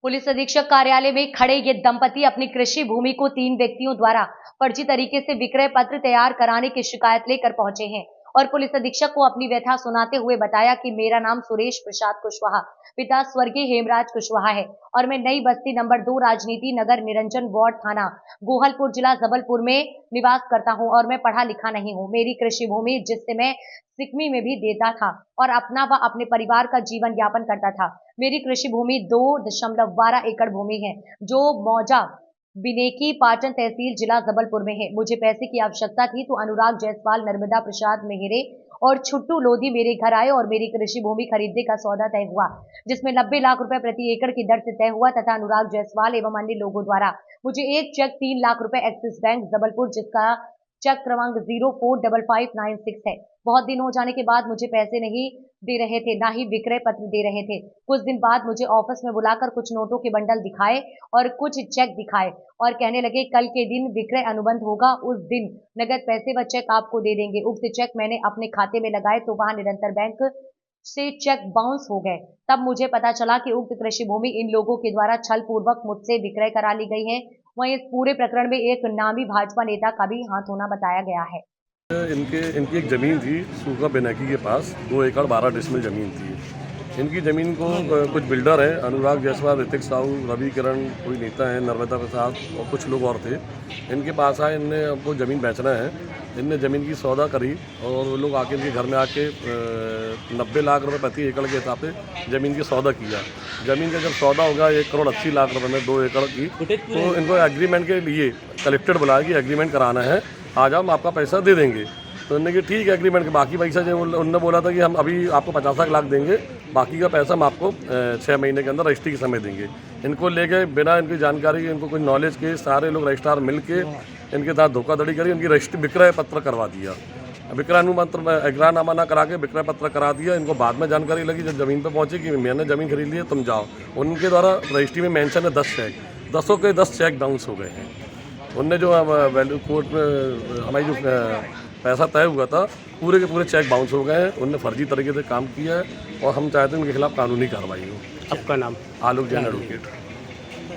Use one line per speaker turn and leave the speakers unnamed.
Police अधीक्षक कार्यालय में खड़े ये दंपति अपनी कृषि भूमि को 3 व्यक्तियों द्वारा फर्जी तरीके से विक्रय पत्र तैयार कराने की शिकायत लेकर पहुंचे हैं और पुलिस अधीक्षक को अपनी व्यथा सुनाते हुए बताया कि मेरा नाम सुरेश प्रसाद कुशवाहा, पिता स्वर्गीय हेमराज कुशवाहा है और मैं नई बस्ती नंबर 2 राजनीति नगर निरंजन वार्ड थाना गोहलपुर जिला जबलपुर में निवास करता हूं और मैं पढ़ा लिखा नहीं हूं। मेरी कृषि भूमि जिससे मैं सिकमी में भी देता था और अपना व अपने परिवार का जीवन यापन करता था। मेरी कृषि भूमि 2.12 एकड़ भूमि है जो मौजा बिनेकी पाटन तहसील जिला जबलपुर में है। मुझे पैसे की आवश्यकता थी तो अनुराग जायसवाल, नर्मदा प्रसाद मेहरे और छुट्टू लोधी मेरे घर आए और मेरी कृषि भूमि खरीदने का सौदा तय हुआ, जिसमें 90 लाख रुपए प्रति एकड़ की दर से तय हुआ तथा अनुराग जायसवाल एवं अन्य लोगों द्वारा मुझे एक चेक 3 लाख रुपए एक्सिस बैंक जबलपुर जिसका चेक क्रमांक 045596 है। बहुत दिन हो जाने के बाद मुझे पैसे नहीं दे रहे थे, ना ही विक्रय पत्र दे रहे थे। कुछ दिन बाद मुझे ऑफिस में बुलाकर कुछ नोटों के बंडल दिखाए और कुछ चेक दिखाए और कहने लगे कल के दिन विक्रय अनुबंध होगा, उस दिन नगद पैसे व चेक आपको दे देंगे। उक्त चेक मैंने अपने खाते में लगाए तो वहां निरंतर बैंक से चेक बाउंस हो गए। तब मुझे पता चला कि उक्त कृषि भूमि इन लोगों के द्वारा छल पूर्वक मुझसे विक्रय करा ली गई है। वहीं इस पूरे प्रकरण में एक नामी भाजपा नेता का भी हाथ होना बताया गया है।
इनकी एक ज़मीन थी सूखा बेनाकी के पास, 2 एकड़ 12 डिसमिल ज़मीन थी। इनकी ज़मीन को कुछ बिल्डर हैं, अनुराग जायसवाल, ऋतिक साहू, रवि किरण, कोई नेता है, नर्मदा प्रसाद और कुछ लोग और थे। इनके पास आए, इनने हमको ज़मीन बेचना है। इनने ज़मीन की सौदा करी और वो लोग आके इनके घर में आके 90 लाख रुपए प्रति एकड़ के हिसाब से ज़मीन की सौदा किया। ज़मीन का जब सौदा होगा 1,80,00,000 रुपए में 2 एकड़ की, तो इनको एग्रीमेंट के लिए कलेक्टर बुलाया कि एग्रीमेंट कराना है, आ जाओ हम आपका पैसा दे देंगे। तो उन्होंने कि ठीक है एग्रीमेंट के बाकी पैसा जो उन्होंने बोला था कि हम अभी आपको 50 लाख देंगे, बाकी का पैसा हम आपको 6 महीने के अंदर रजिस्ट्री के समय देंगे। इनको लेके बिना इनकी जानकारी, इनको कोई नॉलेज के सारे लोग रजिस्ट्रार मिल के इनके साथ धोखाधड़ी करी, इनकी रजिस्ट्री विक्रय पत्र करवा दिया। विक्रय अनुपत्र एग्रानामा ना करा के विक्रय पत्र करा दिया। इनको बाद में जानकारी लगी जब ज़मीन पर पहुंचे कि मैंने ज़मीन खरीद ली है, तुम जाओ। उनके द्वारा रजिस्ट्री में मेंशन है 10 चेक, 10 के 10 चेक बाउंस हो गए हैं। उनने जो वैल्यू कोर्ट में हमारी जो पैसा तय हुआ था, पूरे के पूरे चेक बाउंस हो गए हैं। उनने फर्जी तरीके से काम किया है और हम चाहते हैं उनके खिलाफ कानूनी कार्रवाई हो।
आपका नाम?
आलोक जैन एडवोकेट।